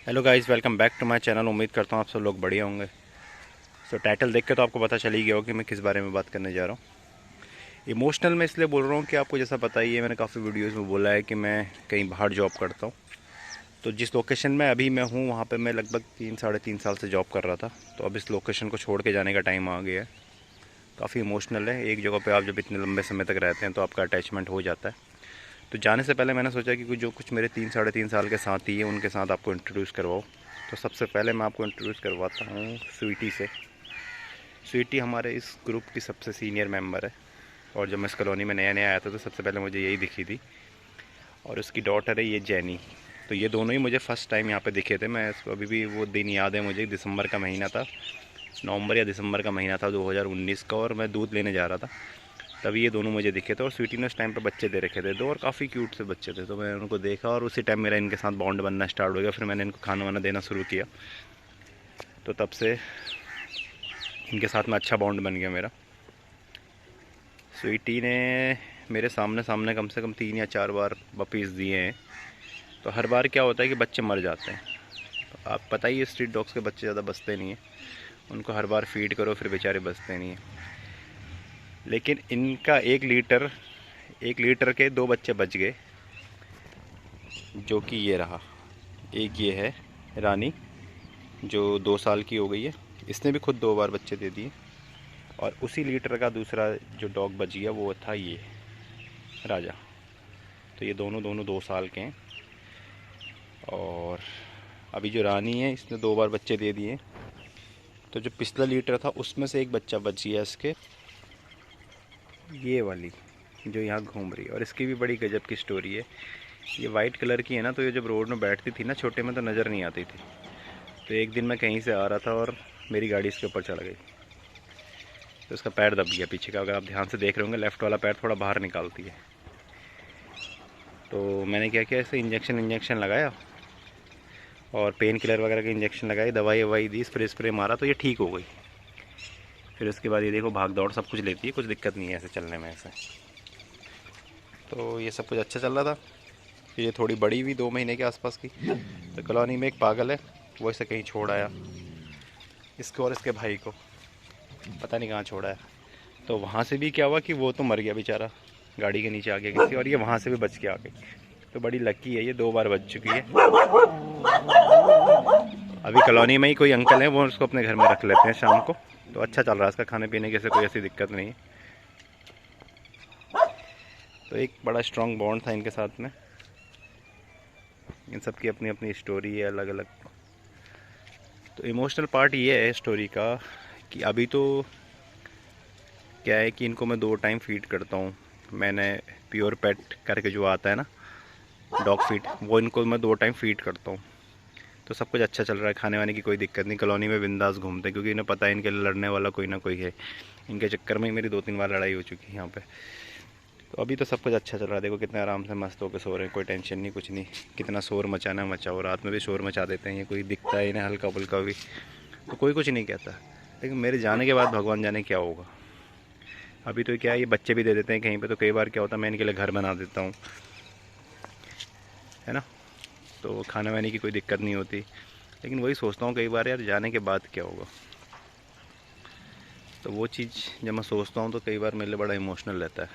Hello guys, welcome back to my channel. उम्मीद करता हूँ आप सब लोग बढ़िया होंगे। टाइटल देख के तो आपको पता चल ही गया हो कि मैं किस बारे में बात करने जा रहा हूँ। इमोशनल में इसलिए बोल रहा हूँ कि आपको जैसा पता ही है, मैंने काफ़ी वीडियोस में बोला है कि मैं कहीं बाहर जॉब करता हूँ। तो जिस लोकेशन में अभी मैं हूँ वहाँ पर मैं लगभग 3 साढ़े 3 साल से जॉब कर रहा था। तो अब इस लोकेशन को छोड़ के जाने का टाइम आ गया है। काफ़ी इमोशनल है। एक जगह पर आप जब इतने लंबे समय तक रहते हैं तो आपका अटैचमेंट हो जाता है। तो जाने से पहले मैंने सोचा कि जो कुछ मेरे 3 साढ़े 3 साल के साथी हैं उनके साथ आपको इंट्रोड्यूस करवाओ। तो सबसे पहले मैं आपको इंट्रोड्यूस करवाता हूँ स्वीटी से। स्वीटी हमारे इस ग्रुप की सबसे सीनियर मेंबर है। और जब मैं इस कॉलोनी में नया नया आया था तो सबसे पहले मुझे यही दिखी थी। और उसकी डॉटर है ये जैनी। तो ये दोनों ही मुझे फ़र्स्ट टाइम यहाँ पे दिखे थे। मैं इसको अभी भी वो दिन याद है मुझे, दिसंबर का महीना था, नवंबर या दिसंबर का महीना था 2019 का, और मैं दूध लेने जा रहा था। तभी ये दोनों मुझे दिखे थे। और स्वीटी ने उस टाइम पे बच्चे दे रखे थे दो, और काफ़ी क्यूट से बच्चे थे। तो मैंने उनको देखा और उसी टाइम मेरा इनके साथ बॉन्ड बनना स्टार्ट हो गया। फिर मैंने इनको खाना वाना देना शुरू किया। तो तब से इनके साथ में अच्छा बॉन्ड बन गया मेरा। स्वीटी ने मेरे सामने सामने कम से कम 3 या 4 बार पपीज़ दिए हैं। तो हर बार क्या होता है कि बच्चे मर जाते हैं। तो आप पता ही है, स्ट्रीट डॉग्स के बच्चे ज़्यादा बचते नहीं हैं। उनको हर बार फीड करो फिर बेचारे बचते नहीं हैं। लेकिन इनका 1 लीटर के 2 बच्चे बच गए, जो कि ये रहा। एक ये है रानी, जो 2 साल की हो गई है। इसने भी खुद 2 बार बच्चे दे दिए। और उसी लीटर का दूसरा जो डॉग बच गया वो था ये राजा। तो ये दोनों दोनों 2 साल के हैं। और अभी जो रानी है इसने 2 बार बच्चे दे दिए। तो जो पिछला लीटर था उसमें से एक बच्चा बच गया इसके, ये वाली जो यहाँ घूम रही है। और इसकी भी बड़ी गजब की स्टोरी है। ये वाइट कलर की है ना, तो ये जब रोड में बैठती थी ना छोटे में तो नज़र नहीं आती थी। तो एक दिन मैं कहीं से आ रहा था और मेरी गाड़ी इसके ऊपर चढ़ गई। तो इसका पैर दब गया पीछे का। अगर आप ध्यान से देख रहे होंगे लेफ़्ट वाला पैर थोड़ा बाहर निकालती है। तो मैंने क्या किया, इसे इंजेक्शन लगाया और पेन किलर वगैरह के इंजेक्शन लगाए, दवाई ववाई दी, स्प्रे मारा, तो ये ठीक हो गई। फिर उसके बाद ये देखो भाग दौड़ सब कुछ लेती है, कुछ दिक्कत नहीं है ऐसे चलने में ऐसे। तो ये सब कुछ अच्छा चल रहा था। फिर ये थोड़ी बड़ी हुई, 2 महीने के आसपास की। तो कॉलोनी में एक पागल है, वो इसे कहीं छोड़ आया, इसको और इसके भाई को, पता नहीं कहाँ छोड़ा है। तो वहाँ से भी क्या हुआ कि वो तो मर गया बेचारा, गाड़ी के नीचे आ गया किसी, और ये वहाँ से भी बच के आ गई। तो बड़ी लकी है, ये 2 बार बच चुकी है। अभी कॉलोनी में ही कोई अंकल हैं, वो उसको अपने घर में रख लेते हैं शाम को। तो अच्छा चल रहा है इसका, खाने पीने की से कोई ऐसी दिक्कत नहीं है। तो एक बड़ा स्ट्रॉन्ग बॉन्ड था इनके साथ में। इन सब की अपनी अपनी स्टोरी है अलग अलग। तो इमोशनल पार्ट ये है स्टोरी का कि अभी तो क्या है कि इनको मैं 2 टाइम फीड करता हूँ। मैंने प्योर पेट करके जो आता है ना, डॉग फीड, वो इनको मैं 2 टाइम फीड करता हूँ। तो सब कुछ अच्छा चल रहा है, खाने वाने की कोई दिक्कत नहीं। कॉलोनी में बिंदास घूमते हैं क्योंकि इन्हें पता है इनके लिए लड़ने वाला कोई ना कोई है। इनके चक्कर में ही मेरी 2-3 बार लड़ाई हो चुकी है यहाँ पे। तो अभी तो सब कुछ अच्छा चल रहा है। देखो कितने आराम से मस्त होकर सो रहे हैं, कोई टेंशन नहीं, कुछ नहीं। कितना शोर मचाना है मचाओ, रात में भी शोर मचा देते हैं। ये कोई दिखता है इन्हें हल्का फुल्का भी तो कोई कुछ नहीं कहता। लेकिन मेरे जाने के बाद भगवान जाने क्या होगा। अभी तो क्या है, ये बच्चे भी दे देते हैं कहीं पे। तो कई बार क्या होता है, मैं इनके लिए घर बना देता हूँ, है ना। तो खाने वाने की कोई दिक्कत नहीं होती। लेकिन वही सोचता हूँ कई बार, यार जाने के बाद क्या होगा। तो वो चीज़ जब मैं सोचता हूँ तो कई बार मेरे लिए बड़ा इमोशनल रहता है।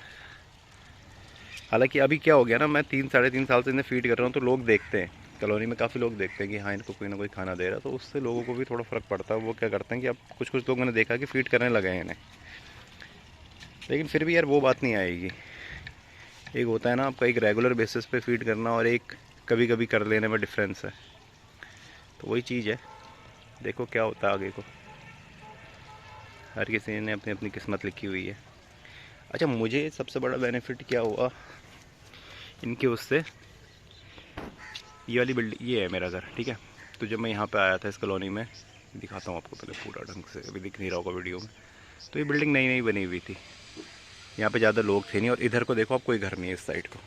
हालांकि अभी क्या हो गया ना, मैं 3 साढ़े 3 साल से इन्हें फीड कर रहा हूँ। तो लोग देखते हैं, कॉलोनी में काफ़ी लोग देखते हैं कि हाँ इनको कोई ना कोई खाना दे रहा है। तो उससे लोगों को भी थोड़ा फ़र्क पड़ता है। वो क्या करते हैं कि अब कुछ कुछ लोग मैंने देखा कि फ़ीड करने लगे हैं इन्हें। लेकिन फिर भी यार वो बात नहीं आएगी। एक होता है ना आपका एक रेगुलर बेसिस पे फीड करना, और एक कभी कभी कर लेने में डिफरेंस है। तो वही चीज़ है, देखो क्या होता है आगे को। हर किसी ने अपनी अपनी किस्मत लिखी हुई है। अच्छा, मुझे सबसे बड़ा बेनिफिट क्या हुआ इनके उससे, ये वाली बिल्डिंग, ये है मेरा घर, ठीक है। तो जब मैं यहाँ पे आया था इस कॉलोनी में, दिखाता हूँ आपको पहले पूरा ढंग से, अभी दिख नहीं रहा होगा वीडियो में। तो ये बिल्डिंग नई नई बनी हुई थी, यहाँ पे ज़्यादा लोग थे नहीं। और इधर को देखो आप, कोई घर नहीं है इस साइड को,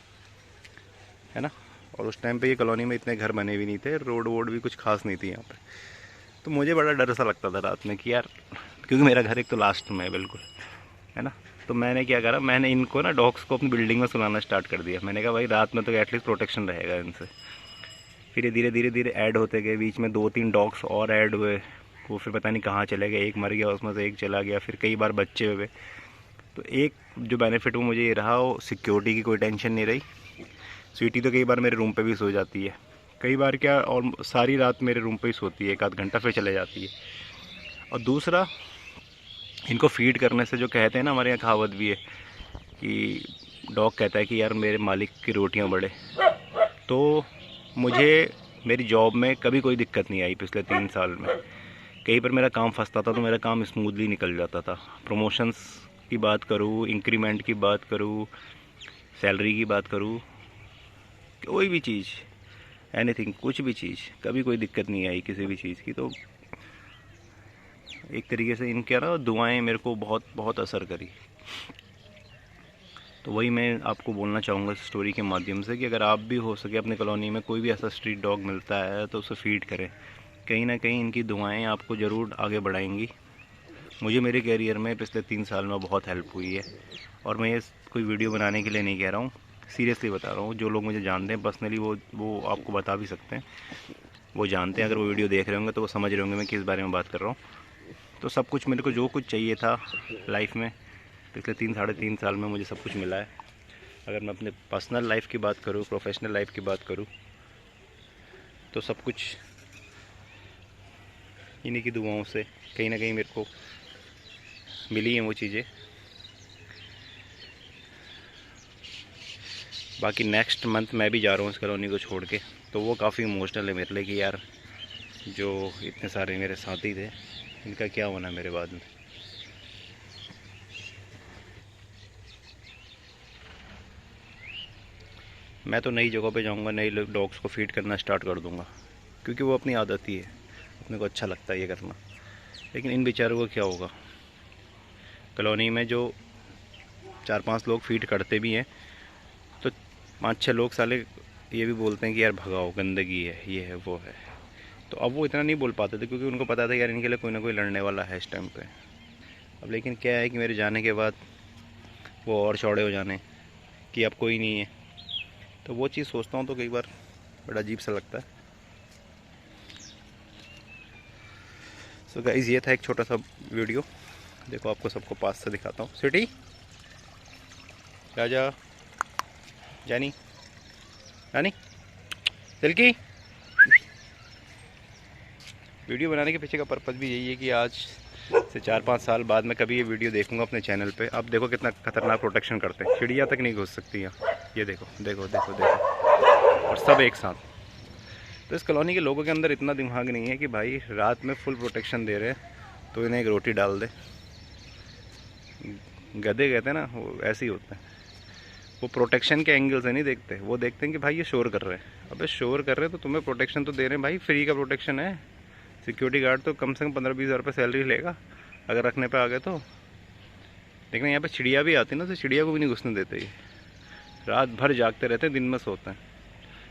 है ना। और उस टाइम पे ये कॉलोनी में इतने घर बने भी नहीं थे, रोड वोड भी कुछ खास नहीं थी यहाँ पे। तो मुझे बड़ा डर सा लगता था रात में कि यार, क्योंकि मेरा घर एक तो लास्ट में है बिल्कुल, है ना। तो मैंने क्या करा, मैंने इनको ना डॉग्स को अपनी बिल्डिंग में सुलाना स्टार्ट कर दिया। मैंने कहा भाई रात में तो एटलीस्ट प्रोटेक्शन रहेगा इनसे। फिर ये धीरे धीरे धीरे ऐड होते गए, बीच में 2-3 डॉग्स और ऐड हुए, वो फिर पता नहीं कहाँ चले गए, एक मर गया उसमें से, एक चला गया, फिर कई बार बच्चे हुए। तो एक जो बेनिफिट वो मुझे ये रहा, वो सिक्योरिटी की कोई टेंशन नहीं रही। स्वीटी तो कई बार मेरे रूम पे भी सो जाती है, कई बार क्या, और सारी रात मेरे रूम पे ही सोती है, 1-आध घंटा फिर चले जाती है। और दूसरा, इनको फीड करने से, जो कहते हैं ना, हमारे यहाँ कहावत भी है कि डॉग कहता है कि यार मेरे मालिक की रोटियां बढ़े, तो मुझे मेरी जॉब में कभी कोई दिक्कत नहीं आई पिछले 3 साल में। कहीं पर मेरा काम फंसता था तो मेरा काम स्मूथली निकल जाता था। प्रमोशंस की बात करूँ, इंक्रीमेंट की बात करूँ, सैलरी की बात करूँ, कोई भी चीज़, एनीथिंग, कुछ भी चीज़, कभी कोई दिक्कत नहीं आई किसी भी चीज़ की। तो एक तरीके से इनके ना दुआएं मेरे को बहुत बहुत असर करी। तो वही मैं आपको बोलना चाहूँगा इस स्टोरी के माध्यम से कि अगर आप भी हो सके अपने कॉलोनी में कोई भी ऐसा स्ट्रीट डॉग मिलता है तो उसे फीड करें। कहीं ना कहीं इनकी दुआएं आपको ज़रूर आगे बढ़ाएंगी। मुझे मेरे कैरियर में पिछले 3 साल में बहुत हेल्प हुई है। और मैं ये कोई वीडियो बनाने के लिए नहीं कह रहा हूँ, सीरियसली बता रहा हूँ। जो लोग मुझे जानते हैं पर्सनली, वो आपको बता भी सकते हैं, वो जानते हैं। अगर वो वीडियो देख रहे होंगे तो वो समझ रहे होंगे मैं किस बारे में बात कर रहा हूँ। तो सब कुछ मेरे को जो कुछ चाहिए था लाइफ में, पिछले 3-3.5 साल में मुझे सब कुछ मिला है। अगर मैं अपने पर्सनल लाइफ की बात करूँ, प्रोफेशनल लाइफ की बात करूँ, तो सब कुछ इन्हीं की दुआओं से कहीं ना कहीं मेरे को मिली हैं वो चीज़ें। बाकी नेक्स्ट मंथ मैं भी जा रहा हूँ इस कॉलोनी को छोड़ के, तो वो काफ़ी इमोशनल है मेरे लिए कि यार जो इतने सारे मेरे साथी थे, इनका क्या होना मेरे बाद में। मैं तो नई जगह पे जाऊंगा, नए डॉग्स को फीड करना स्टार्ट कर दूंगा, क्योंकि वो अपनी आदत ही है, अपने को अच्छा लगता है ये करना। लेकिन इन बेचारों को क्या होगा, कॉलोनी में जो 4-5 लोग फीड करते भी हैं तो 5-6 लोग साले ये भी बोलते हैं कि यार भगाओ, गंदगी है, ये है, वो है। तो अब वो इतना नहीं बोल पाते थे क्योंकि उनको पता था यार इनके लिए कोई ना कोई लड़ने वाला है इस टाइम पे। अब लेकिन क्या है कि मेरे जाने के बाद वो और चौड़े हो जाने कि अब कोई नहीं है, तो वो चीज़ सोचता हूँ तो कई बार बड़ा अजीब सा लगता है। सो गाइस, ये था एक छोटा सा वीडियो। देखो आपको सबको पास से दिखाता हूँ। सिटी राजा, जानी, रानी, सिल्की। वीडियो बनाने के पीछे का पर्पज़ भी यही है कि आज से 4-5 साल बाद मैं कभी ये वीडियो देखूंगा अपने चैनल पे। अब देखो कितना खतरनाक प्रोटेक्शन करते हैं, चिड़िया तक नहीं घुस सकती यहाँ। ये देखो देखो देखो देखो, और सब एक साथ। तो इस कॉलोनी के लोगों के अंदर इतना दिमाग नहीं है कि भाई रात में फुल प्रोटेक्शन दे रहे हैं तो इन्हें एक रोटी डाल दे। गधे कहते हैं ना, वो ऐसे ही होते हैं। वो प्रोटेक्शन के एंगल से नहीं देखते, वो देखते हैं कि भाई ये शोर कर रहे हैं। अबे शोर कर रहे हैं तो तुम्हें प्रोटेक्शन तो दे रहे हैं भाई, फ्री का प्रोटेक्शन है। सिक्योरिटी गार्ड तो कम से कम 15-20 हज़ार रुपये सैलरी लेगा अगर रखने पे आ गए तो। लेकिन यहाँ पे चिड़िया भी आती है ना, तो चिड़िया को भी नहीं घुसने देते। ये रात भर जागते रहते हैं, दिन में सोते हैं।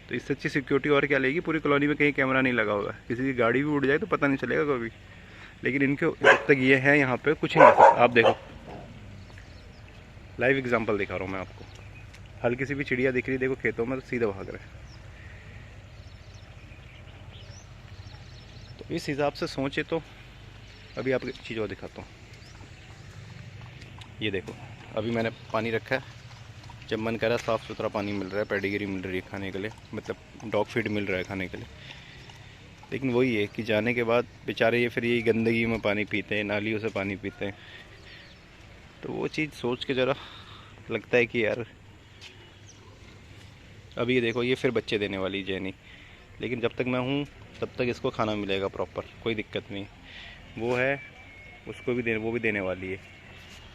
तो इससे अच्छी सिक्योरिटी और क्या लेगी। पूरी कॉलोनी में कहीं कैमरा नहीं लगा हुआ है, किसी की गाड़ी भी उड़ जाए तो पता नहीं चलेगा कभी। लेकिन इनके जब तक ये है यहाँ पे कुछ नहीं कर सकता। आप देखो, लाइव एग्जांपल दिखा रहा हूँ मैं आपको। हल्की सी भी चिड़िया दिख रही, देखो खेतों में, तो सीधे भाग रहे। तो इस हिसाब से सोचे तो अभी आपको चीज़ और दिखाता हूँ। ये देखो, अभी मैंने पानी रखा है, जब मन करा साफ़ सुथरा पानी मिल रहा है, पेडिग्री मिल रही है खाने के लिए, मतलब डॉग फीड मिल रहा है खाने के लिए। लेकिन वही है कि जाने के बाद बेचारे ये फिर यही गंदगी में पानी पीते हैं, नालियों से पानी पीते हैं। तो वो चीज़ सोच के ज़रा लगता है कि यार, अभी ये देखो, ये फिर बच्चे देने वाली जैनी। लेकिन जब तक मैं हूँ तब तक इसको खाना मिलेगा प्रॉपर, कोई दिक्कत नहीं। वो है, उसको भी वो भी देने वाली है,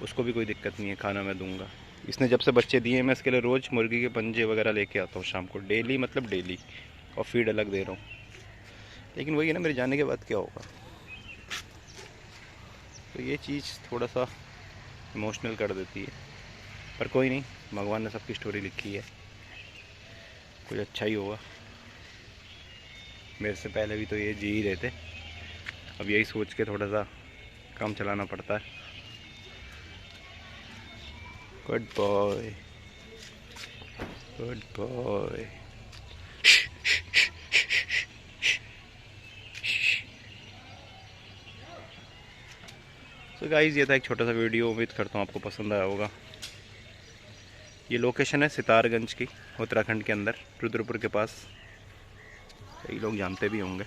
उसको भी कोई दिक्कत नहीं है, खाना मैं दूंगा। इसने जब से बच्चे दिए, मैं इसके लिए रोज़ मुर्गी के पंजे वगैरह लेके आता हूँ शाम को, डेली, मतलब डेली, और फीड अलग दे रहा हूँ। लेकिन वही है ना, मेरे जाने के बाद क्या होगा। तो ये चीज़ थोड़ा सा इमोशनल कर देती है, पर कोई नहीं, भगवान ने सबकी स्टोरी लिखी है, कुछ अच्छा ही होगा। मेरे से पहले भी तो ये जी ही रहे थे, अब यही सोच के थोड़ा सा काम चलाना पड़ता है। Good boy, good boy. तो गाइज़ ये था एक छोटा सा वीडियो, उम्मीद करता हूँ आपको पसंद आया होगा। ये लोकेशन है सितारगंज की, उत्तराखंड के अंदर, रुद्रपुर के पास, कई लोग जानते भी होंगे।